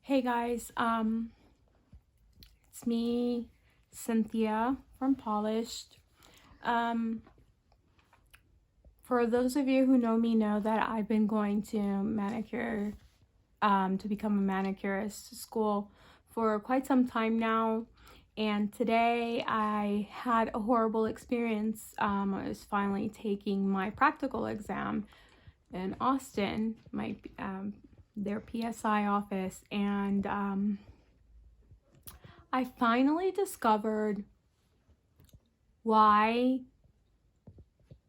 Hey guys, it's me, Cynthia from Polished. For those of you who know me know that I've been going to manicure, to become a manicurist school for quite some time now. And today I had a horrible experience. I was finally taking my practical exam in Austin, their PSI office, and I finally discovered why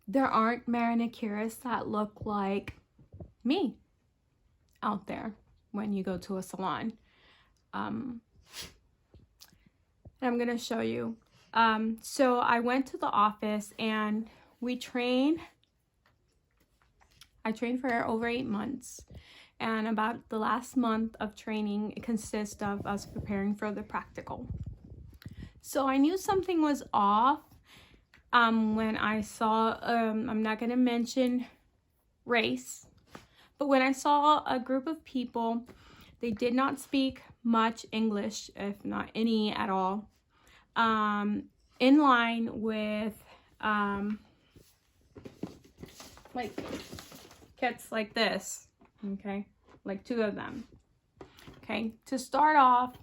there aren't manicurists that look like me out there when you go to a salon. And I'm gonna show you. So I went to the office and I trained for over 8 months. And about the last month of training consists of us preparing for the practical. So I knew something was off when I saw, I'm not going to mention race, but when I saw a group of people, they did not speak much English, if not any at all, in line with like kids like this. Okay, like 2 of them. Okay, to start off,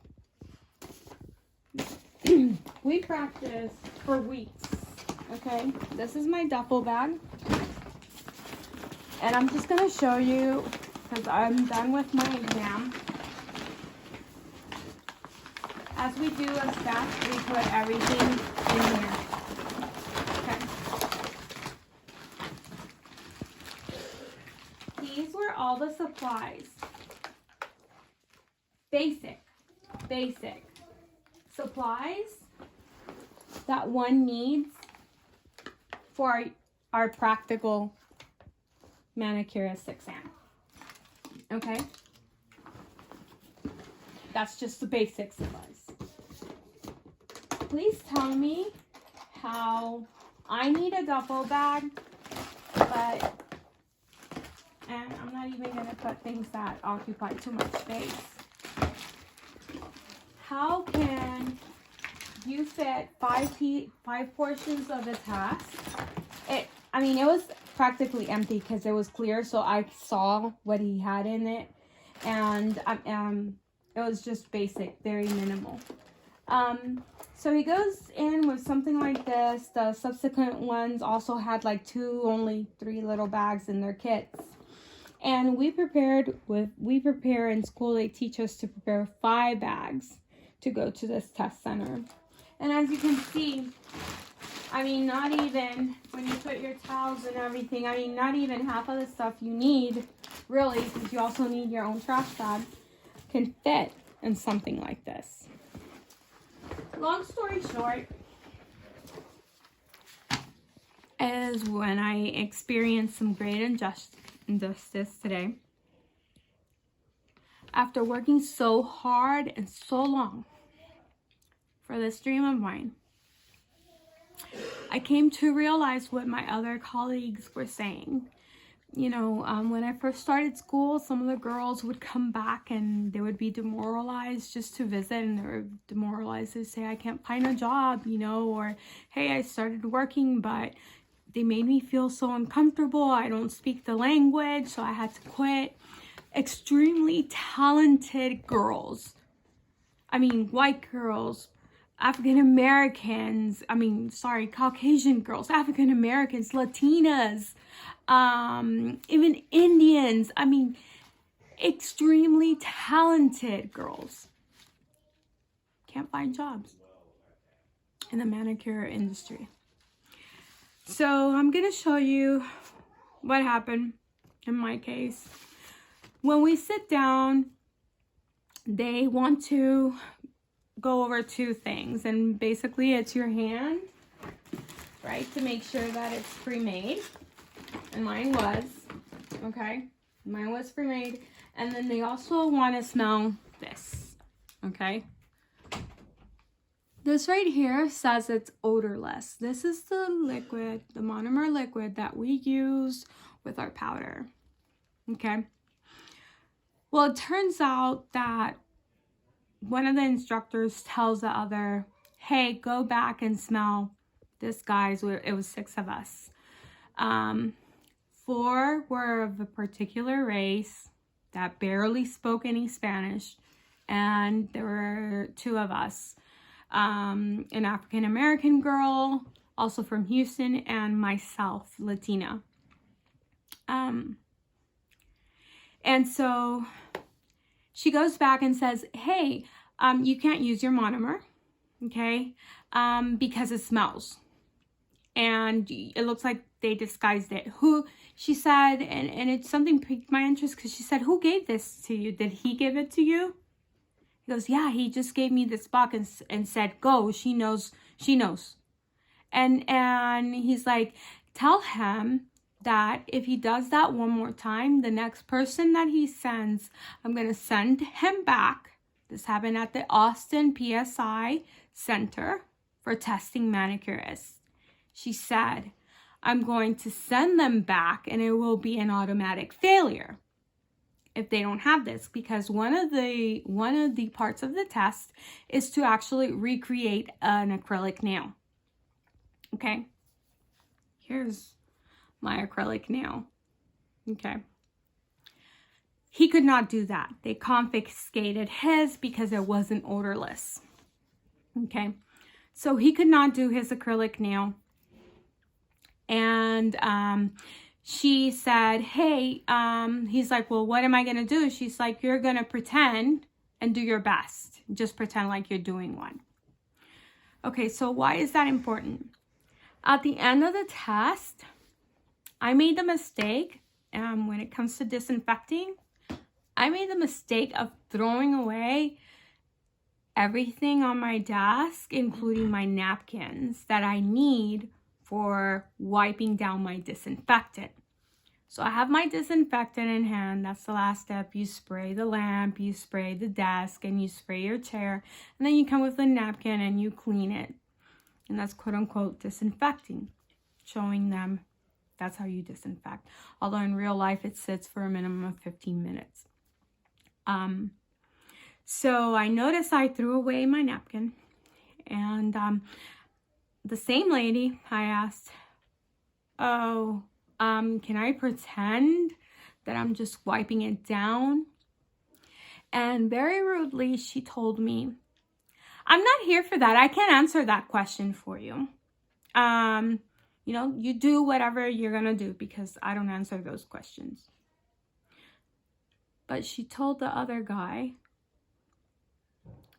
we practiced for weeks. Okay, this is my duffel bag, and I'm just gonna show you because I'm done with my exam. As we do a staff, we put everything in here. These were all the supplies. Basic supplies that one needs for our practical manicurist exam. Okay? That's just the basic supplies. Please tell me how I need a duffel bag, and I'm not even going to put things that occupy too much space. How can you fit five portions of a task? It was practically empty because it was clear, so I saw what he had in it, and it was just basic, very minimal. So he goes in with something like this. The subsequent ones also had like only 3 little bags in their kits. And we prepare in school, they teach us to prepare 5 bags to go to this test center. And as you can see, not even when you put your towels and everything, not even half of the stuff you need, really, because you also need your own trash bag, can fit in something like this. Long story short, is when I experienced some great injustice today. After working so hard and so long for this dream of mine, I came to realize what my other colleagues were saying. When I first started school, some of the girls would come back and they would be demoralized just to visit, and they were demoralized to say, I can't find a job, or, hey, I started working, but they made me feel so uncomfortable. I don't speak the language, so I had to quit. Extremely talented girls. White girls, African Americans, Caucasian girls, African Americans, Latinas, even Indians. Extremely talented girls can't find jobs in the manicure industry. So I'm going to show you what happened in my case. When we sit down, they want to go over 2 things. And basically it's your hand, right, to make sure that it's pre-made. And mine was, okay? Mine was pre-made. And then they also want to smell this, okay? This right here says it's odorless. This is the liquid, the monomer liquid that we use with our powder, okay? Well, it turns out that one of the instructors tells the other, hey, go back and smell this guy's. It was 6 of us. 4 were of a particular race that barely spoke any Spanish, and there were 2 of us, an African American girl, also from Houston, and myself, Latina. And so she goes back and says, hey, you can't use your monomer, okay, because it smells. And it looks like they disguised it. Who, she said, and it's something piqued my interest, because she said, who gave this to you? Did he give it to you? He goes, yeah, he just gave me this box and said, go, she knows. And he's like, tell him that if he does that one more time, the next person that he sends, I'm going to send him back. This happened at the Austin PSI Center for Testing Manicurists. She said, I'm going to send them back and it will be an automatic failure if they don't have this, because one of the parts of the test is to actually recreate an acrylic nail. Okay, here's my acrylic nail. Okay, he could not do that. They confiscated his because it wasn't odorless. Okay, so he could not do his acrylic nail. And she said, hey, he's like, well, what am I going to do? She's like, you're going to pretend and do your best. Just pretend like you're doing one. Okay, so why is that important? At the end of the test, I made the mistake, when it comes to disinfecting, I made the mistake of throwing away everything on my desk, including my napkins that I need for wiping down my disinfectant. So I have my disinfectant in hand. That's the last step. You spray the lamp, you spray the desk, and you spray your chair. And then you come with a napkin and you clean it. And that's quote unquote disinfecting, showing them that's how you disinfect. Although in real life, it sits for a minimum of 15 minutes. So I noticed I threw away my napkin, and the same lady, I asked, oh, can I pretend that I'm just wiping it down? And very rudely, she told me, I'm not here for that. I can't answer that question for you. You know, you do whatever you're going to do, because I don't answer those questions. But she told the other guy,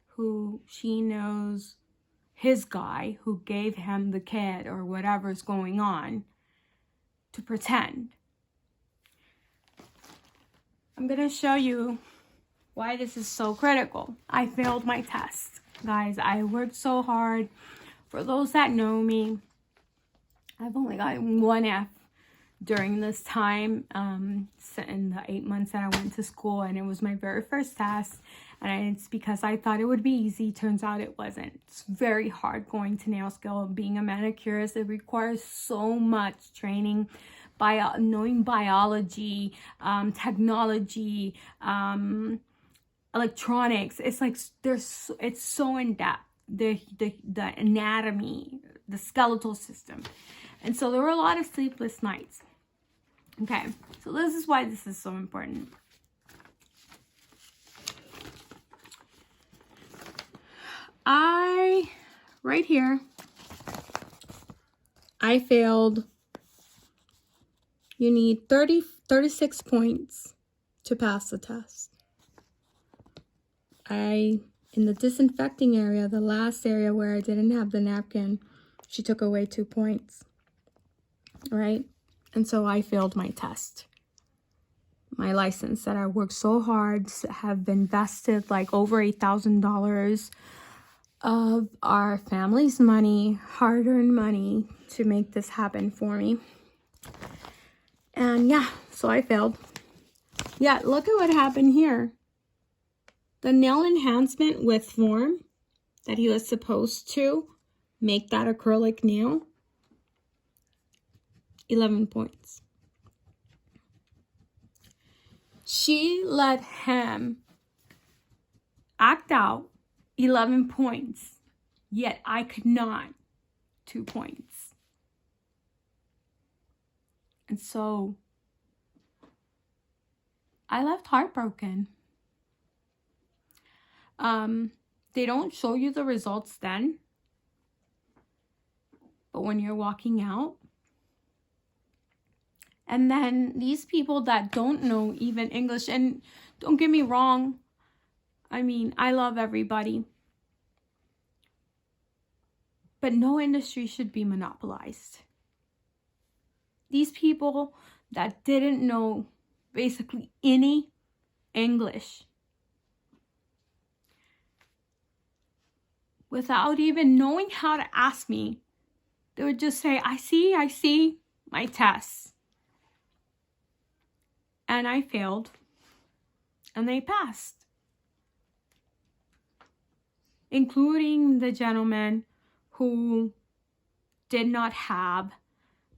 who she knows, his guy who gave him the kid or whatever's going on, to pretend. I'm going to show you why this is so critical. I failed my test. Guys, I worked so hard. For those that know me, I've only gotten 1 F during this time, in the 8 months that I went to school, and it was my very first test, and it's because I thought it would be easy. Turns out it wasn't. It's very hard going to nail skill. Being a manicurist, it requires so much training, knowing biology, technology, electronics. It's like it's so in depth. The anatomy, the skeletal system. And so there were a lot of sleepless nights. Okay, so this is why this is so important. Right here, I failed. You need 36 points to pass the test. In the disinfecting area, the last area where I didn't have the napkin, she took away 2 points. Right? And so I failed my test. My license that I worked so hard, have invested like over $8,000 of our family's money, hard-earned money, to make this happen for me. And yeah, so I failed. Yeah, look at what happened here. The nail enhancement with form that he was supposed to make that acrylic nail, 11 points. She let him act out 11 points, yet I could not 2 points. And so I left heartbroken. They don't show you the results then, but when you're walking out, and then these people that don't know even English, and don't get me wrong, I mean, I love everybody, but no industry should be monopolized. These people that didn't know basically any English, without even knowing how to ask me, they would just say, I see my tests. And I failed, and they passed. Including the gentleman who did not have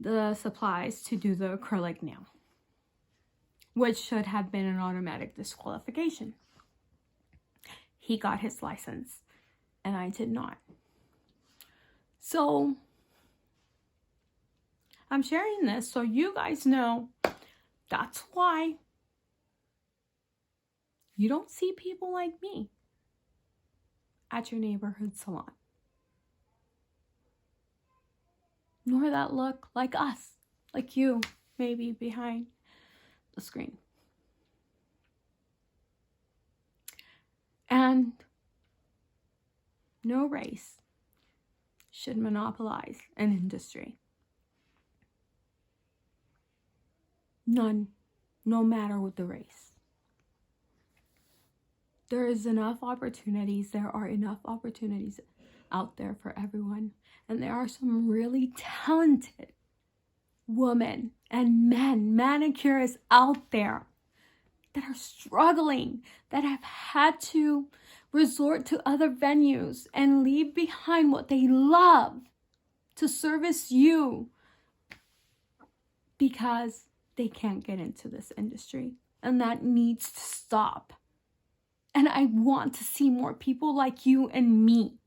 the supplies to do the acrylic nail, which should have been an automatic disqualification. He got his license, and I did not. So I'm sharing this so you guys know that's why you don't see people like me at your neighborhood salon, nor that look like us, like you, maybe behind the screen. And no race should monopolize an industry. None, no matter what the race. There is enough opportunities. There are enough opportunities out there for everyone. And there are some really talented women and men, manicurists out there that are struggling, that have had to resort to other venues and leave behind what they love to service you because they can't get into this industry. And that needs to stop. And I want to see more people like you and me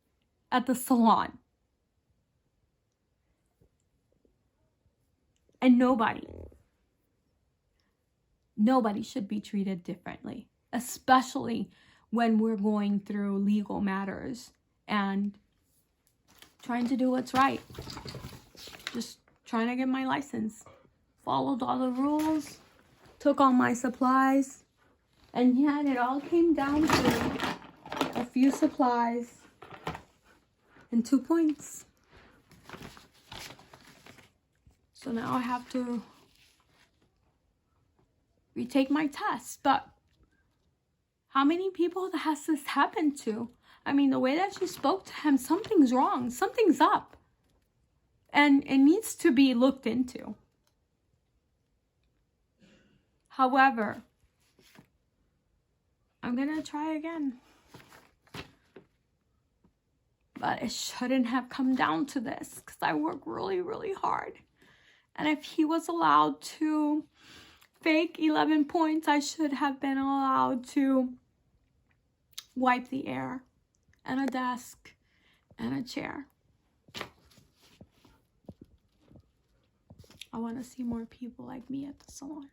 at the salon. And nobody should be treated differently, especially when we're going through legal matters and trying to do what's right. Just trying to get my license. Followed all the rules, took all my supplies, and yet it all came down to a few supplies and 2 points. So now I have to retake my test. But how many people has this happened to? I mean, the way that she spoke to him, something's wrong. Something's up. And it needs to be looked into. However, I'm going to try again. But it shouldn't have come down to this because I work really, really hard. And if he was allowed to fake 11 points, I should have been allowed to wipe the air and a desk and a chair. I want to see more people like me at the salon.